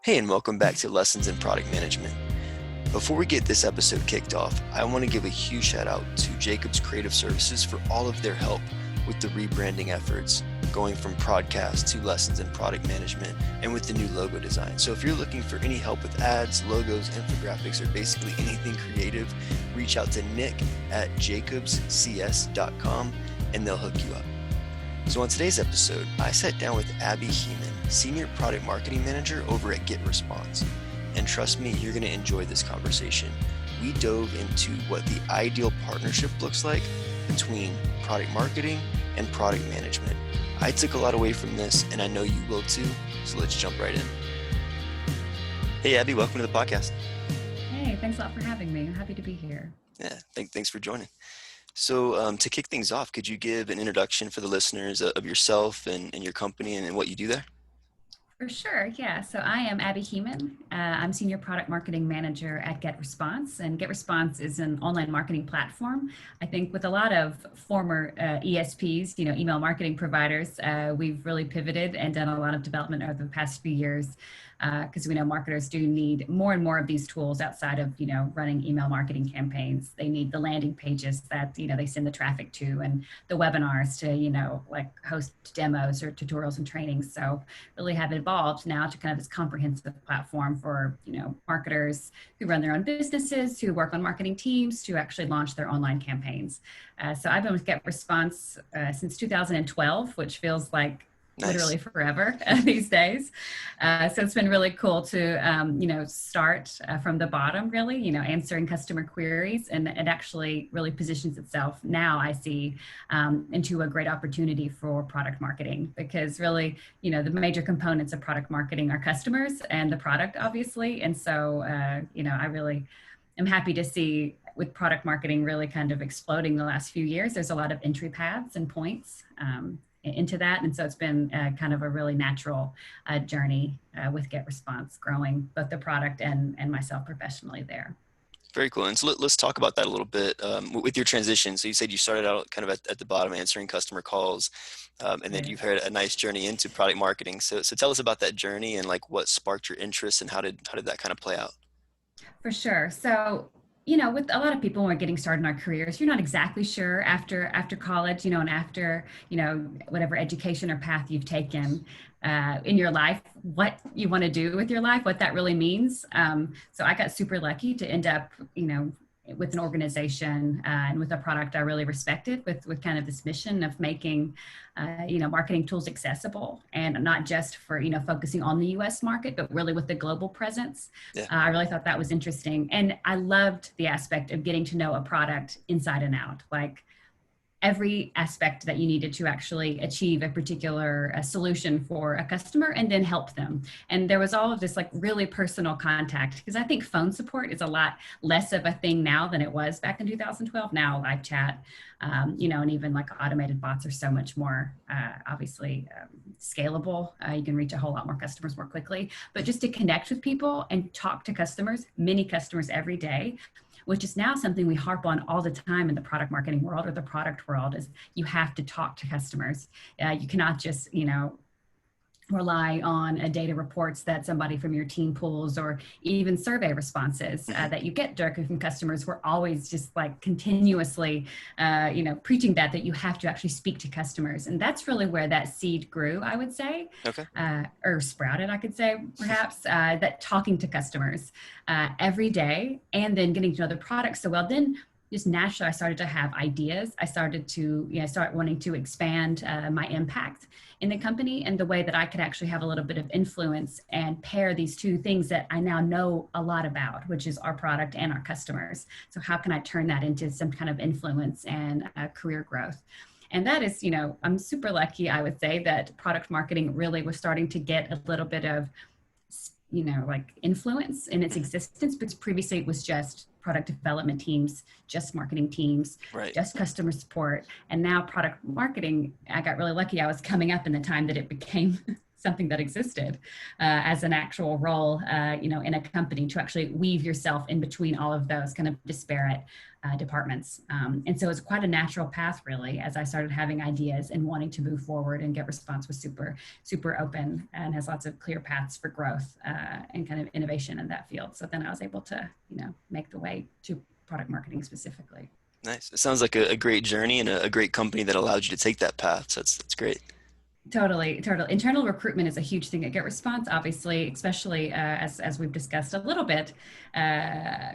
Hey, and welcome back to Lessons in Product Management. Before we get this episode kicked off, I want to give a huge shout out to Jacobs Creative Services for all of their help with the rebranding efforts, going from Prodcast to Lessons in Product Management, and with the new logo design. So if you're looking for any help with ads, logos, infographics, or basically anything creative, reach out to Nick at jacobscs.com and they'll hook you up. So on today's episode, I sat down with Abby Hehemann, Senior Product Marketing Manager over at GetResponse. And trust me, you're going to enjoy this conversation. We dove into what the ideal partnership looks like between product marketing and product management. I took a lot away from this, and I know you will too, so let's jump right in. Hey, Abby, welcome to the podcast. Hey, thanks a lot for having me. I'm happy to be here. Yeah, thanks for joining. So to kick things off, could you give an introduction for the listeners of yourself and your company and what you do there? For sure, yeah. So I am Abby Hehemann. I'm Senior Product Marketing Manager at GetResponse, and GetResponse is an online marketing platform. I think with a lot of former ESPs, email marketing providers, we've really pivoted and done a lot of development over the past few years because we know marketers do need more and more of these tools outside of, running email marketing campaigns. They need the landing pages that, they send the traffic to, and the webinars to, like host demos or tutorials and trainings. So really have evolved now to kind of this comprehensive platform for, marketers who run their own businesses, who work on marketing teams to actually launch their online campaigns. So I've been with GetResponse since 2012, which feels like literally forever these days. So it's been really cool to, start from the bottom, really, answering customer queries, and it actually really positions itself now, I see, into a great opportunity for product marketing, because really, the major components of product marketing are customers and the product, obviously. And so, I really am happy to see with product marketing really kind of exploding the last few years. There's a lot of entry paths and points into that. And so it's been kind of a really natural journey with GetResponse, growing both the product and myself professionally there. Very cool. And so let's talk about that a little bit with your transition. So you said you started out kind of at the bottom, answering customer calls, and then you've had a nice journey into product marketing. So tell us about that journey and like what sparked your interest and how did that kind of play out? For sure. So with a lot of people when we're getting started in our careers, you're not exactly sure after college, and after, whatever education or path you've taken in your life, what you want to do with your life, what that really means. So I got super lucky to end up, with an organization and with a product I really respected, with kind of this mission of making, marketing tools accessible, and not just for, focusing on the US market, but really with the global presence. Yeah. I really thought that was interesting. And I loved the aspect of getting to know a product inside and out, like every aspect that you needed to actually achieve a particular solution for a customer and then help them. And there was all of this like really personal contact, because I think phone support is a lot less of a thing now than it was back in 2012. Now live chat, and even like automated bots are so much more obviously scalable. You can reach a whole lot more customers more quickly, but just to connect with people and talk to customers, many customers every day, which is now something we harp on all the time in the product marketing world or the product world, is you have to talk to customers. You cannot just, rely on data reports that somebody from your team pulls, or even survey responses that you get directly from customers. We're always just like continuously, preaching that you have to actually speak to customers. And that's really where that seed grew, I would say, or sprouted, I could say, perhaps, that talking to customers every day and then getting to know the product so well. Then just naturally, I started to have ideas. I started to, start wanting to expand my impact in the company, and the way that I could actually have a little bit of influence and pair these two things that I now know a lot about, which is our product and our customers. So how can I turn that into some kind of influence and career growth? And that is, I'm super lucky, I would say, that product marketing really was starting to get a little bit of, like influence in its existence, because previously it was just product development teams, just marketing teams, just customer support. And now product marketing, I got really lucky. I was coming up in the time that it became something that existed as an actual role, in a company, to actually weave yourself in between all of those kind of disparate departments. And so it's quite a natural path, really, as I started having ideas and wanting to move forward. And GetResponse was super, super open and has lots of clear paths for growth and kind of innovation in that field. So then I was able to, make the way to product marketing specifically. Nice. It sounds like a great journey and a great company that allowed you to take that path. So that's great. Totally. Internal recruitment is a huge thing at GetResponse, obviously, especially as we've discussed a little bit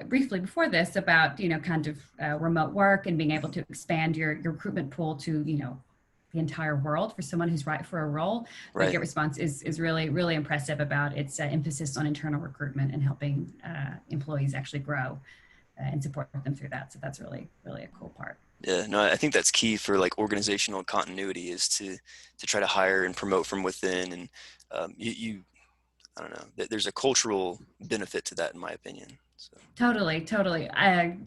briefly before this about, kind of remote work and being able to expand your recruitment pool to, the entire world for someone who's right for a role. Right. GetResponse is really, really impressive about its emphasis on internal recruitment and helping employees actually grow and support them through that. So that's really, really a cool part. Yeah, no, I think that's key for like organizational continuity is to try to hire and promote from within. And I don't know, there's a cultural benefit to that, in my opinion. So. Totally.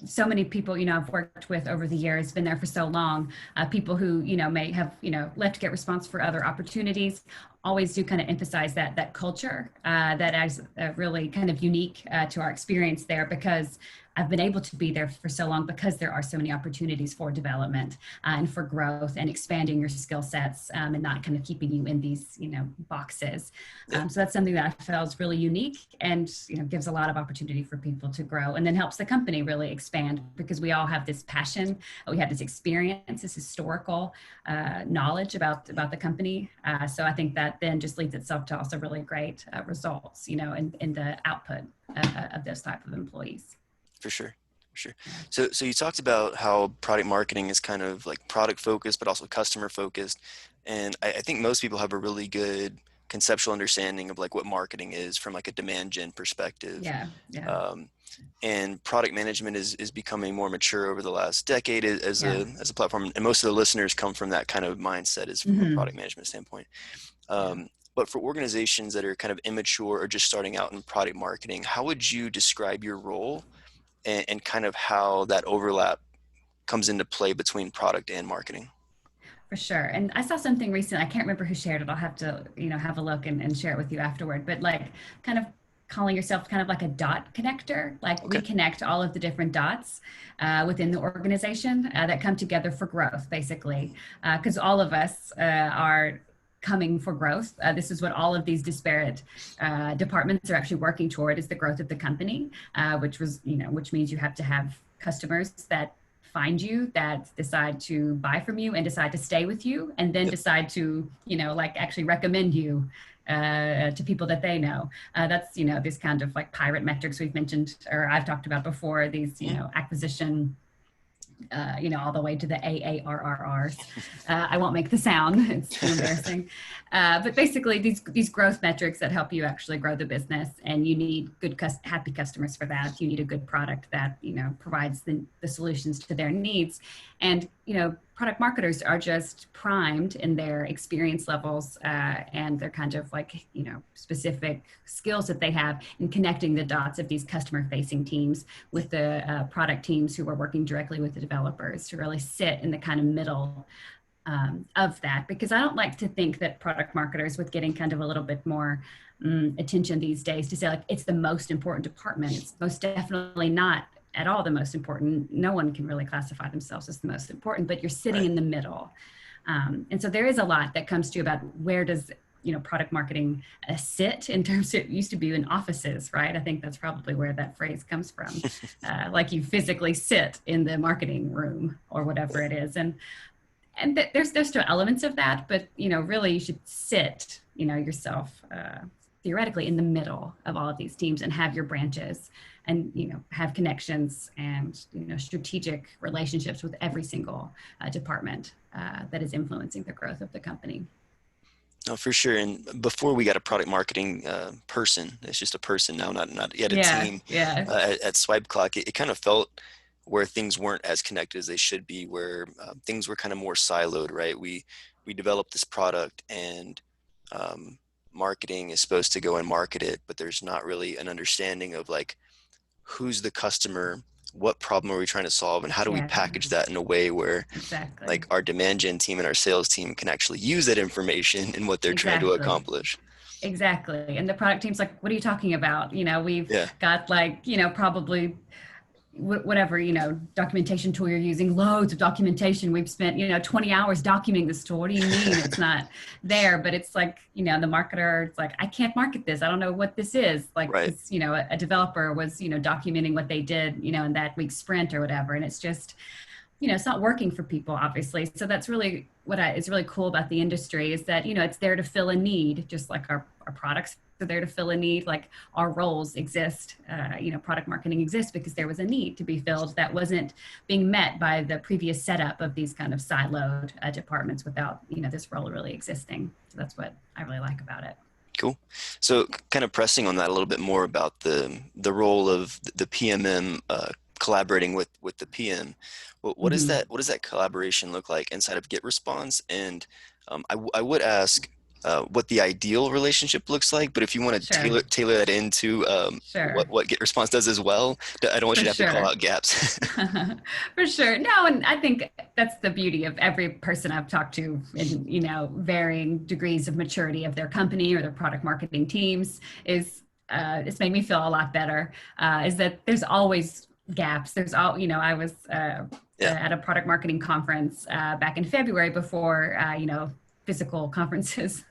So many people, I've worked with over the years, been there for so long, people who, may have, left GetResponse for other opportunities, always do kind of emphasize that culture that is really kind of unique to our experience there, because I've been able to be there for so long because there are so many opportunities for development and for growth and expanding your skill sets and not kind of keeping you in these, boxes. Yeah. So that's something that I felt is really unique and, gives a lot of opportunity for people to grow, and then helps the company really expand because we all have this passion. We have this experience, this historical knowledge about the company. So I think that then just leads itself to also really great results, in the output of those type of employees. For sure. So you talked about how product marketing is kind of like product focused, but also customer focused. And I think most people have a really good conceptual understanding of like what marketing is from like a demand gen perspective. Yeah. And product management is becoming more mature over the last decade as a platform. And most of the listeners come from that kind of mindset is from a product management standpoint. But for organizations that are kind of immature or just starting out in product marketing, how would you describe your role and kind of how that overlap comes into play between product and marketing? For sure. And I saw something recently, I can't remember who shared it. I'll have to, have a look and share it with you afterward, but like kind of calling yourself kind of like a dot connector, like we connect all of the different dots within the organization that come together for growth, basically, because all of us are coming for growth. This is what all of these disparate departments are actually working toward, is the growth of the company, which means you have to have customers that find you, that decide to buy from you and decide to stay with you, and then decide to, like actually recommend you to people that they know. That's, this kind of like pirate metrics we've mentioned, or I've talked about before, these, acquisition, all the way to the AARRRs. I won't make the sound, it's too embarrassing. But basically these growth metrics that help you actually grow the business, and you need good, happy customers for that. You need a good product that, provides the solutions to their needs. And, product marketers are just primed in their experience levels and their kind of like, specific skills that they have in connecting the dots of these customer facing teams with the product teams who are working directly with the developers to really sit in the kind of middle of that. Because I don't like to think that product marketers, with getting kind of a little bit more attention these days, to say like it's the most important department. It's most definitely not at all the most important. No one can really classify themselves as the most important, but you're sitting in the middle. And so there is a lot that comes to about where does, product marketing sit in terms of, it used to be in offices, right? I think that's probably where that phrase comes from. Like you physically sit in the marketing room or whatever it is. And there's still elements of that, but, really you should sit, yourself theoretically in the middle of all of these teams and have your branches and, have connections and, strategic relationships with every single department that is influencing the growth of the company. Oh, for sure. And before we got a product marketing person, it's just a person now, not yet a team. At Swipe Clock, it kind of felt where things weren't as connected as they should be, where things were kind of more siloed, right? We developed this product and marketing is supposed to go and market it, but there's not really an understanding of like, who's the customer, what problem are we trying to solve, and how do we package that in a way where like our demand gen team and our sales team can actually use that information in what they're trying to accomplish. Exactly. And the product team's like, what are you talking about? We've Yeah. got like, probably whatever, documentation tool you're using, loads of documentation. We've spent, 20 hours documenting this tool. What do you mean it's not there? But it's like, the marketer, it's like, I can't market this. I don't know what this is. Like, Right. because, a developer was, documenting what they did, in that week's sprint or whatever. And it's just, it's not working for people, obviously. So that's really what is really cool about the industry is that, it's there to fill a need, just like our products are there to fill a need, like our roles exist, product marketing exists because there was a need to be filled that wasn't being met by the previous setup of these kind of siloed departments without, this role really existing. So that's what I really like about it. Cool. So kind of pressing on that a little bit more about the role of the PMM collaborating with the PM. What is Mm-hmm. that? What does that collaboration look like inside of GetResponse? And I would ask what the ideal relationship looks like, but if you want to Sure. tailor that into Sure. what GetResponse does as well, I don't want For you to have to call sure. out gaps. For sure. No, and I think that's the beauty of every person I've talked to in, varying degrees of maturity of their company or their product marketing teams is it's made me feel a lot better, is that there's always gaps. There's all, I was Yeah. at a product marketing conference back in February before, physical conferences,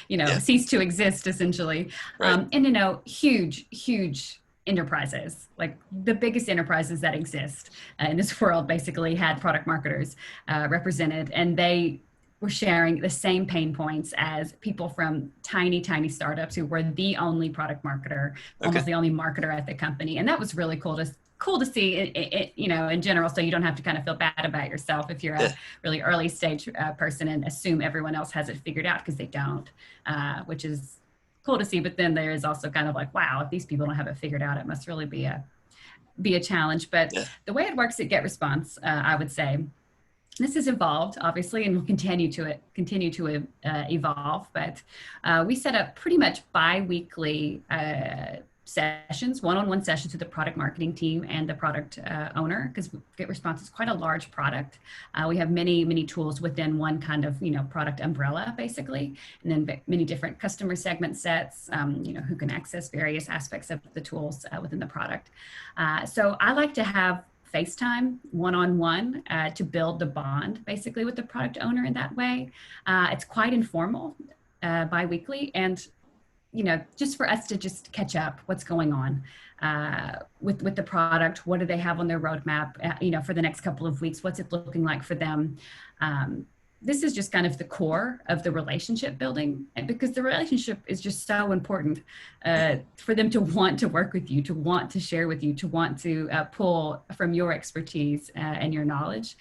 Yeah. cease to exist essentially. Right. And, huge enterprises, like the biggest enterprises that exist in this world, basically had product marketers represented, and they were sharing the same pain points as people from tiny startups who were the only product marketer, Okay. almost the only marketer at the company. And that was really cool to see it, in general, so you don't have to kind of feel bad about yourself if you're Yeah. a really early stage person and assume everyone else has it figured out, because they don't, which is cool to see. But then there is also kind of like, wow, if these people don't have it figured out, it must really be a challenge. But Yeah. the way it works at GetResponse, I would say, this has evolved, obviously, and will continue to evolve. But we set up pretty much bi-weekly sessions, one-on-one sessions with the product marketing team and the product owner, because GetResponse is quite a large product. We have many tools within one kind of product umbrella, basically, and then many different customer segment sets, who can access various aspects of the tools within the product. So I like to have FaceTime one-on-one to build the bond basically with the product owner in that way. It's quite informal, bi-weekly, and just for us to just catch up what's going on with the product. What do they have on their roadmap, for the next couple of weeks? What's it looking like for them? This is just kind of the core of the relationship building, because the relationship is just so important for them to want to work with you, to want to share with you, to want to pull from your expertise and your knowledge.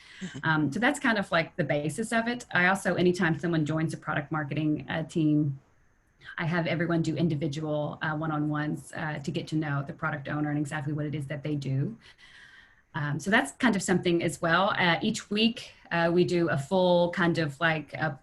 So that's kind of like the basis of it. I also, anytime someone joins a product marketing team, I have everyone do individual one-on-ones to get to know the product owner and exactly what it is that they do. So that's kind of something as well. Each week, we do a full kind of like a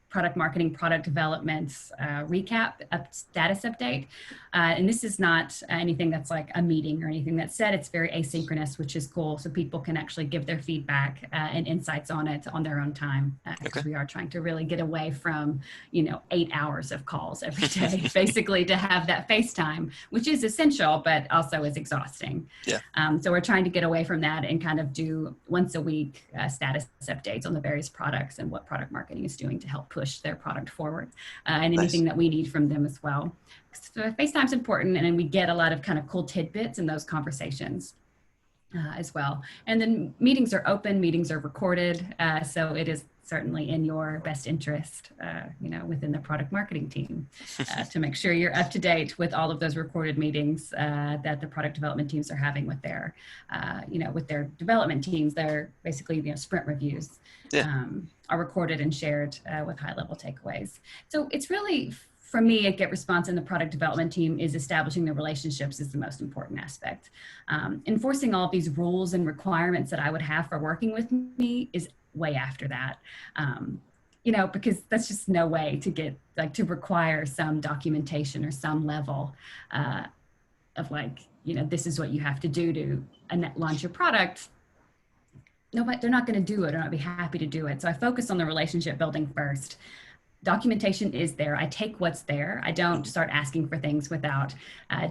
product marketing, product development recap, a status update. And this is not anything that's like a meeting or anything that's said. It's very asynchronous, which is cool. So people can actually give their feedback and insights on it on their own time. Because we are trying to really get away from, 8 hours of calls every day, basically, to have that FaceTime, which is essential, but also is exhausting. Yeah. So we're trying to get away from that and kind of do once a week status updates on the various products and what product marketing is doing to help push their product forward, and anything that we need from them as well. So FaceTime's important, and then we get a lot of kind of cool tidbits in those conversations as well. And then meetings are open, meetings are recorded, so it is certainly in your best interest, within the product marketing team, to make sure you're up to date with all of those recorded meetings that the product development teams are having with their, with their development teams. They're basically, sprint reviews are recorded and shared with high-level takeaways. So it's really, for me, at GetResponse and the product development team, is establishing the relationships is the most important aspect. Enforcing all of these rules and requirements that I would have for working with me is way after that, because that's just no way to get, like, to require some documentation or some level of like, this is what you have to do to launch your product. Nobody, they're not going to do it or not be happy to do it. So I focus on the relationship building first. documentation is there. I take what's there. I don't start asking for things without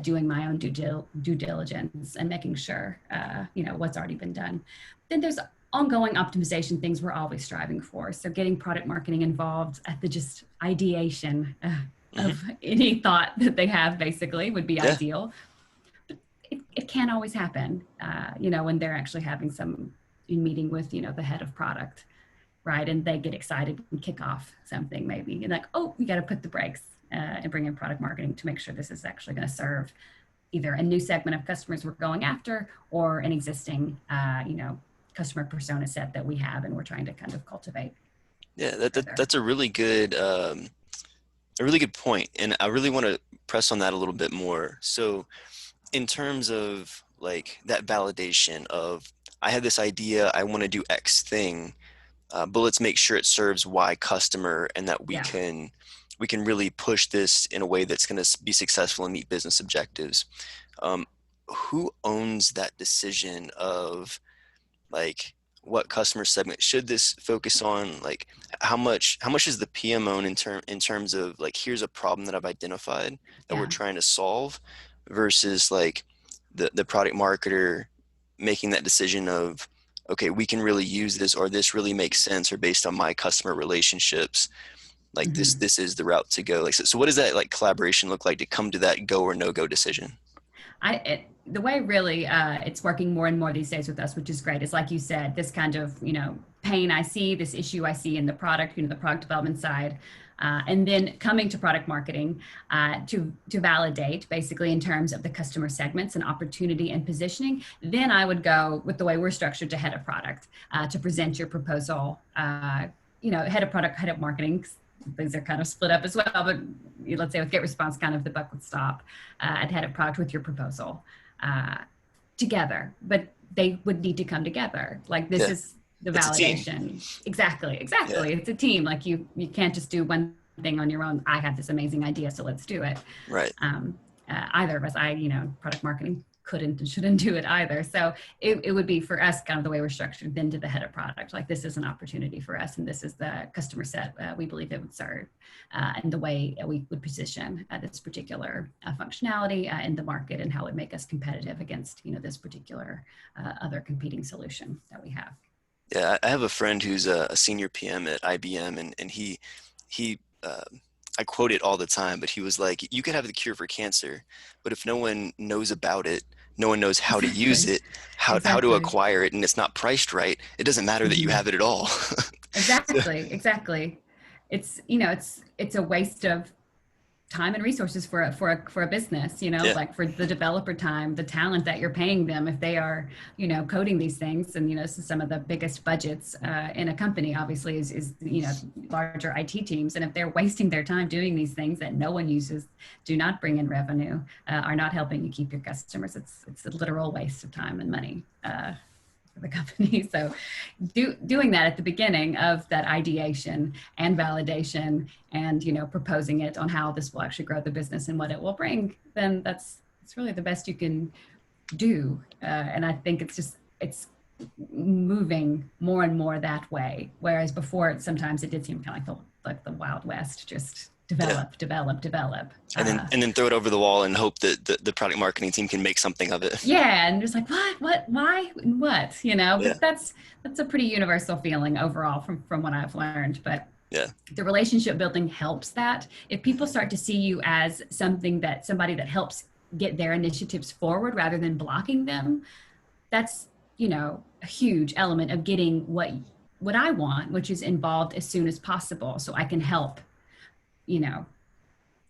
doing my own due diligence and making sure, what's already been done. Then there's ongoing optimization things we're always striving for. So getting product marketing involved at the just ideation of any thought that they have basically would be ideal. But it can't always happen, when they're actually having some meeting with, the head of product. Right. And they get excited and kick off something maybe and like, oh, we got to put the brakes and bring in product marketing to make sure this is actually going to serve either a new segment of customers we're going after or an existing, customer persona set that we have and we're trying to kind of cultivate. Yeah, that's a really good point. And I really want to press on that a little bit more. So in terms of like that validation of, I have this idea, I want to do X thing. But let's make sure it serves Y customer and that we can really push this in a way that's going to be successful and meet business objectives. Who owns that decision of like what customer segment should this focus on? Like how much is the PM own in terms of like, here's a problem that I've identified that we're trying to solve versus like the product marketer making that decision of, okay, we can really use this, or this really makes sense, or based on my customer relationships, like this is the route to go. Like, so what does that like collaboration look like to come to that go or no go decision? The way really it's working more and more these days with us, which is great, is like you said, this kind of, pain I see, this issue I see in the product, the product development side, and then coming to product marketing to validate basically in terms of the customer segments and opportunity and positioning. Then I would go with the way we're structured to head of product to present your proposal, head of product, head of marketing. These are kind of split up as well, but let's say with GetResponse, kind of the buck would stop at head of product with your proposal together, but they would need to come together. Like this is the validation. Exactly. Yeah. It's a team. Like you can't just do one thing on your own. I have this amazing idea, so let's do it. Right. Either of us, product marketing couldn't and shouldn't do it either. So it would be for us kind of the way we're structured then to the head of product. Like this is an opportunity for us and this is the customer set we believe it would serve and the way we would position this particular functionality in the market and how it would make us competitive against, this particular other competing solution that we have. Yeah, I have a friend who's a senior PM at IBM and he I quote it all the time, but he was like, you could have the cure for cancer, but if no one knows about it, no one knows how to use it, how to acquire it, and it's not priced right, it doesn't matter that you have it at all. Exactly. It's, it's a waste of time and resources for a business, like for the developer time, the talent that you're paying them if they are, coding these things. And, so some of the biggest budgets in a company obviously is, larger IT teams. And if they're wasting their time doing these things that no one uses, do not bring in revenue, are not helping you keep your customers, it's a literal waste of time and money. For the company. So doing that at the beginning of that ideation and validation and, proposing it on how this will actually grow the business and what it will bring, then it's really the best you can do. And I think it's moving more and more that way. Whereas before, sometimes it did seem kind of like the Wild West, just develop. And then throw it over the wall and hope that the product marketing team can make something of it. Yeah. And just like, what, why, what, but that's a pretty universal feeling overall from what I've learned. But the relationship building helps that. If people start to see you as somebody that helps get their initiatives forward rather than blocking them, that's, a huge element of getting what I want, which is involved as soon as possible. So I can help,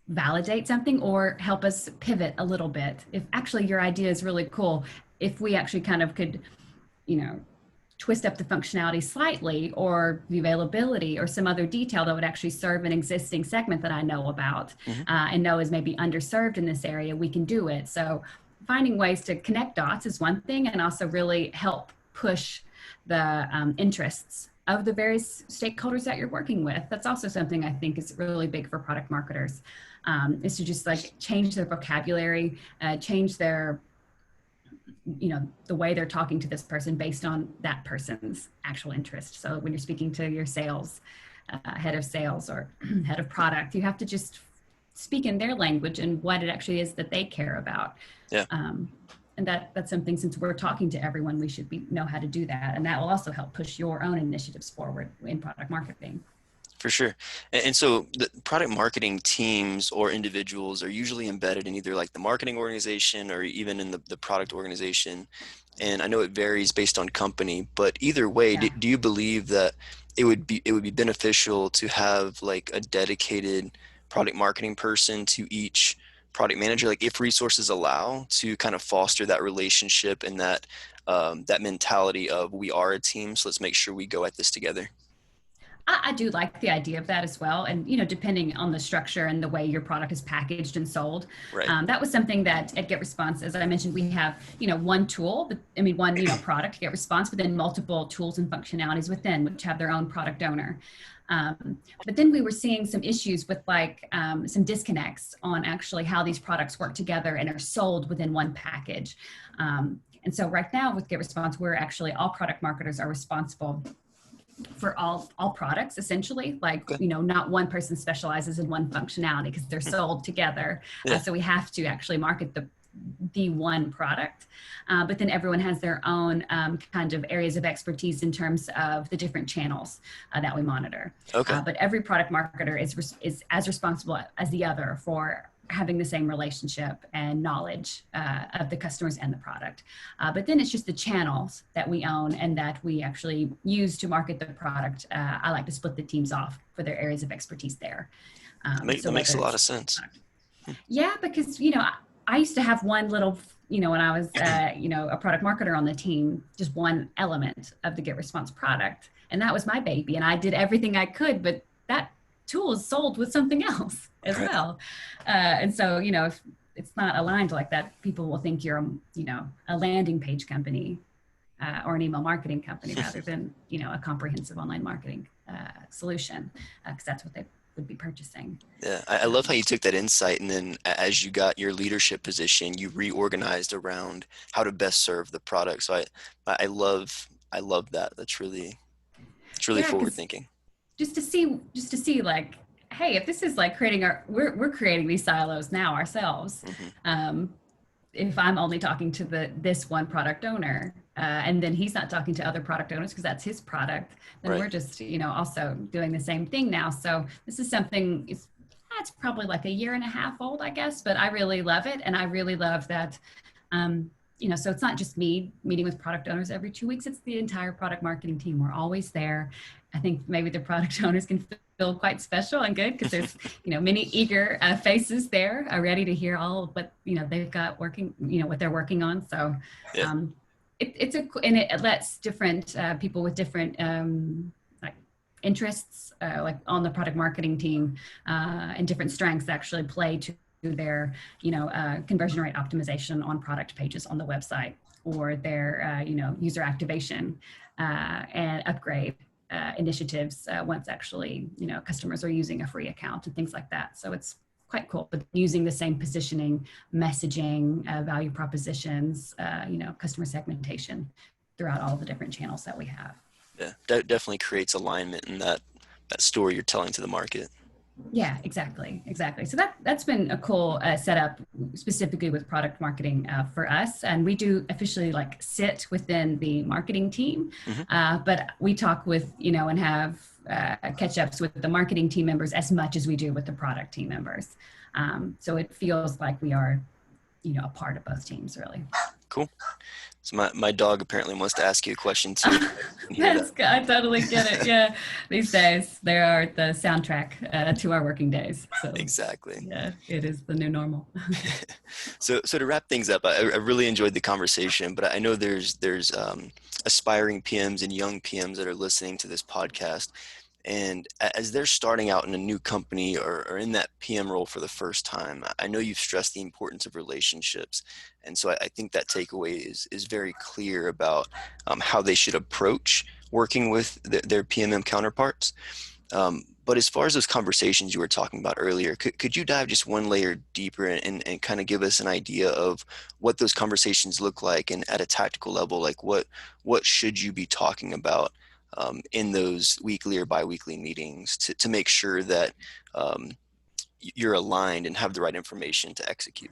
validate something or help us pivot a little bit. If actually your idea is really cool, if we actually kind of could, twist up the functionality slightly or the availability or some other detail that would actually serve an existing segment that I know about and know is maybe underserved in this area, we can do it. So finding ways to connect dots is one thing and also really help push the interests of the various stakeholders that you're working with. That's also something I think is really big for product marketers, is to just like change their vocabulary, change their, the way they're talking to this person based on that person's actual interest. So when you're speaking to your sales head of sales or head of product. You have to just speak in their language and what it actually is that they care about. Yeah. And that's something, since we're talking to everyone, we should know how to do that. And that will also help push your own initiatives forward in product marketing. For sure. And so the product marketing teams or individuals are usually embedded in either like the marketing organization or even in the product organization. And I know it varies based on company, but either way, Yeah. do you believe that it would be beneficial to have like a dedicated product marketing person to each product manager, like if resources allow, to kind of foster that relationship and that mentality of we are a team, so let's make sure we go at this together? I do like the idea of that as well. And, you know, depending on the structure and the way your product is packaged and sold, Right. that was something that at GetResponse, as I mentioned, we have, you know, one tool, one, you know, product, GetResponse, but then multiple tools and functionalities within, which have their own product owner. But then we were seeing some issues with like some disconnects on actually how these products work together and are sold within one package. And so right now with GetResponse, we're actually, all product marketers are responsible for all products, essentially. Like, Okay. you know, not one person specializes in one functionality because they're sold together. Yeah. So we have to actually market the one product, but then everyone has their own kind of areas of expertise in terms of the different channels that we monitor. Okay. But every product marketer is as responsible as the other for having the same relationship and knowledge of the customers and the product. But then it's just the channels that we own and that we actually use to market the product. I like to split the teams off for their areas of expertise there. That makes a lot of sense. Yeah, because, you know, I used to have one little, you know, when I was, you know, a product marketer on the team, just one element of the GetResponse product. And that was my baby. And I did everything I could, but that tool is sold with something else as well. And so, you know, if it's not aligned like that, people will think you're, you know, a landing page company or an email marketing company rather than, you know, a comprehensive online marketing solution, because that's what they would be purchasing. Yeah, I love how you took that insight, and then as you got your leadership position, you reorganized around how to best serve the product. So I love that. It's really Yeah, forward thinking. just to see like, hey, if this is like creating we're creating these silos now ourselves. Mm-hmm. If I'm only talking to this one product owner, and then he's not talking to other product owners because that's his product, then Right. we're just, you know, also doing the same thing now. So this is something, it's probably like a year and a half old, I guess, but I really love it. And I really love that, you know, so it's not just me meeting with product owners every 2 weeks, it's the entire product marketing team. We're always there. I think maybe the product owners can feel quite special and good because there's, you know, many eager faces there ready to hear all of what, you know, they've got working, you know, what they're working on. So Yeah. and it lets different people with different like interests, like on the product marketing team and different strengths actually play to their, you know, conversion rate optimization on product pages on the website, or their, you know, user activation and upgrade initiatives once actually, you know, customers are using a free account and things like that. So it's quite cool, but using the same positioning, messaging, value propositions, you know, customer segmentation throughout all the different channels that we have. Yeah, definitely creates alignment in that story you're telling to the market. Yeah, exactly. So that's been a cool setup specifically with product marketing for us. And we do officially like sit within the marketing team, but we talk with, you know, and have catch ups with the marketing team members as much as we do with the product team members. So it feels like we are, you know, a part of both teams, really. Cool. So my dog apparently wants to ask you a question too. That's good. I totally get it. Yeah. These days they are the soundtrack to our working days. So Exactly. yeah, it is the new normal. So to wrap things up, I really enjoyed the conversation, but I know there's aspiring PMs and young PMs that are listening to this podcast. And as they're starting out in a new company or in that PM role for the first time, I know you've stressed the importance of relationships. And so I think that takeaway is very clear about how they should approach working with their PMM counterparts. But as far as those conversations you were talking about earlier, could you dive just one layer deeper and kind of give us an idea of what those conversations look like, and at a tactical level, like what should you be talking about in those weekly or biweekly meetings to make sure that you're aligned and have the right information to execute.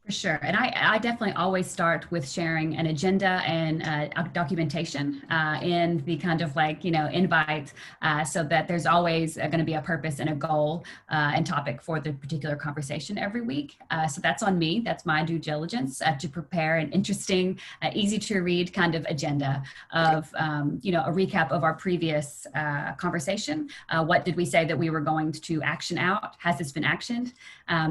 For sure. And I definitely always start with sharing an agenda and documentation in the kind of invite so that there's always going to be a purpose and a goal and topic for the particular conversation every week. So that's on me. That's my due diligence to prepare an interesting, easy to read kind of agenda of, a recap of our previous conversation. What did we say that we were going to action out? Has this been actioned?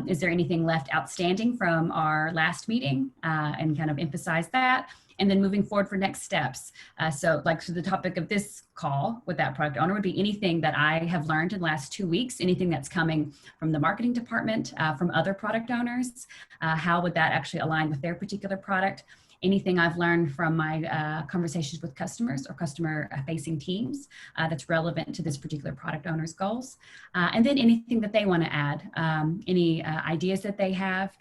Is there anything left outstanding from our last meeting, and kind of emphasize that, and then moving forward for next steps. So the topic of this call with that product owner would be anything that I have learned in the last 2 weeks, anything that's coming from the marketing department, from other product owners, how would that actually align with their particular product? Anything I've learned from my conversations with customers or customer facing teams that's relevant to this particular product owner's goals. And then anything that they want to add, any ideas that they have,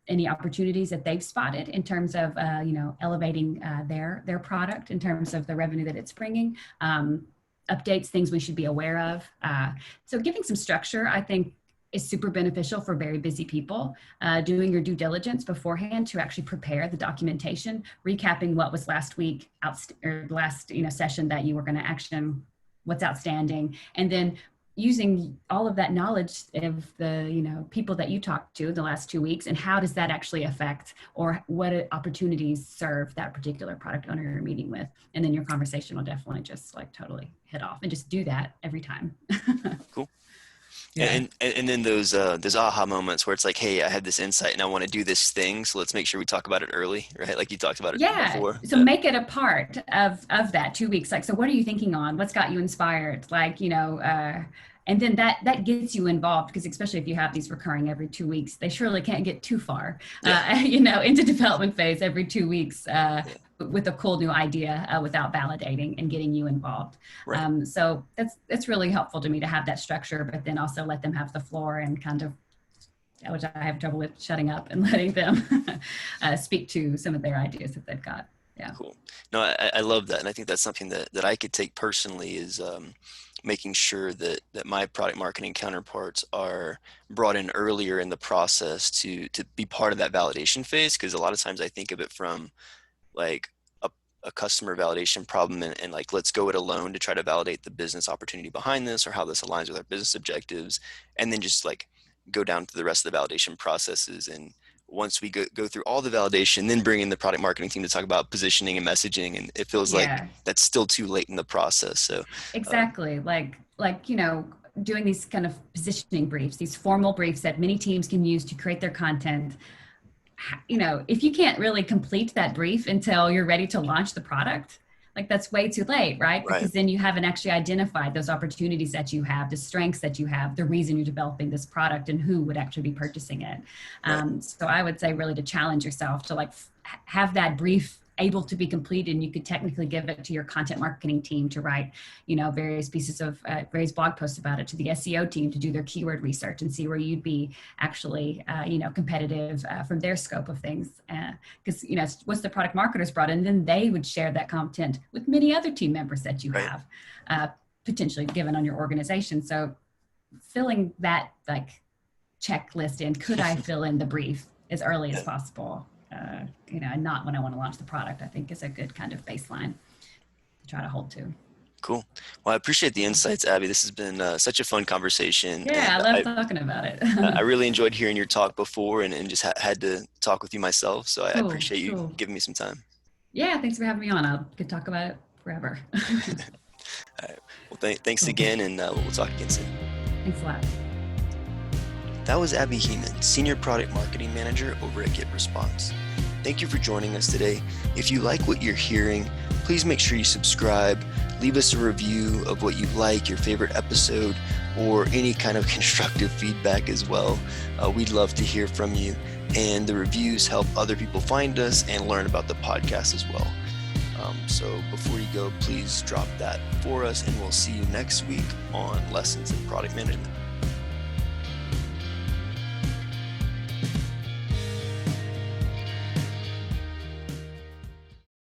any opportunities that they've spotted in terms of, elevating their product in terms of the revenue that it's bringing, updates, things we should be aware of. So giving some structure, I think, is super beneficial for very busy people. Doing your due diligence beforehand to actually prepare the documentation, recapping what was last week, last session that you were going to action, what's outstanding, and then using all of that knowledge of the people that you talked to the last 2 weeks, and how does that actually affect, or what opportunities serve that particular product owner you're meeting with, and then your conversation will definitely just totally hit off, and just do that every time. Cool. Yeah. And then those aha moments where it's like, hey, I had this insight and I want to do this thing, so let's make sure we talk about it early, right? Like you talked about it before. So make it a part of that 2 weeks. So what are you thinking on? What's got you inspired? And then that gets you involved, because especially if you have these recurring every 2 weeks, they surely can't get too far, into development phase every 2 weeks with a cool new idea without validating and getting you involved. Right. So that's really helpful to me to have that structure, but then also let them have the floor and kind of, which I have trouble with, shutting up and letting them speak to some of their ideas that they've got. Yeah. Cool. No, I love that. And I think that's something that I could take personally is making sure that my product marketing counterparts are brought in earlier in the process to be part of that validation phase. Because a lot of times I think of it from like a customer validation problem and let's go it alone to try to validate the business opportunity behind this or how this aligns with our business objectives. And then just go down to the rest of the validation processes. And once we go through all the validation, then bring in the product marketing team to talk about positioning and messaging. And it feels like that's still too late in the process. So exactly. Doing these kind of positioning briefs, these formal briefs that many teams can use to create their content. If you can't really complete that brief until you're ready to launch the product, that's way too late, right? Because then you haven't actually identified those opportunities that you have, the strengths that you have, the reason you're developing this product, and who would actually be purchasing it. So I would say really to challenge yourself to have that brief able to be completed, and you could technically give it to your content marketing team to write, various pieces of various blog posts about it, to the SEO team to do their keyword research and see where you'd be actually, competitive from their scope of things. Because, once the product marketers brought in, then they would share that content with many other team members that you have potentially given on your organization. So filling that checklist in, could I fill in the brief as early as possible? And not when I want to launch the product, I think is a good kind of baseline to try to hold to. Cool. Well, I appreciate the insights, Abby. This has been such a fun conversation. Yeah, I love talking about it. I really enjoyed hearing your talk before and just had to talk with you myself. So I appreciate you giving me some time. Yeah, thanks for having me on. I could talk about it forever. All right. Well, thanks again, and we'll talk again soon. Thanks a lot. That was Abby Hehemann, Senior Product Marketing Manager over at GetResponse. Thank you for joining us today. If you like what you're hearing, please make sure you subscribe, leave us a review of what you like, your favorite episode, or any kind of constructive feedback as well. We'd love to hear from you, and the reviews help other people find us and learn about the podcast as well. So before you go, please drop that for us, and we'll see you next week on Lessons in Product Management.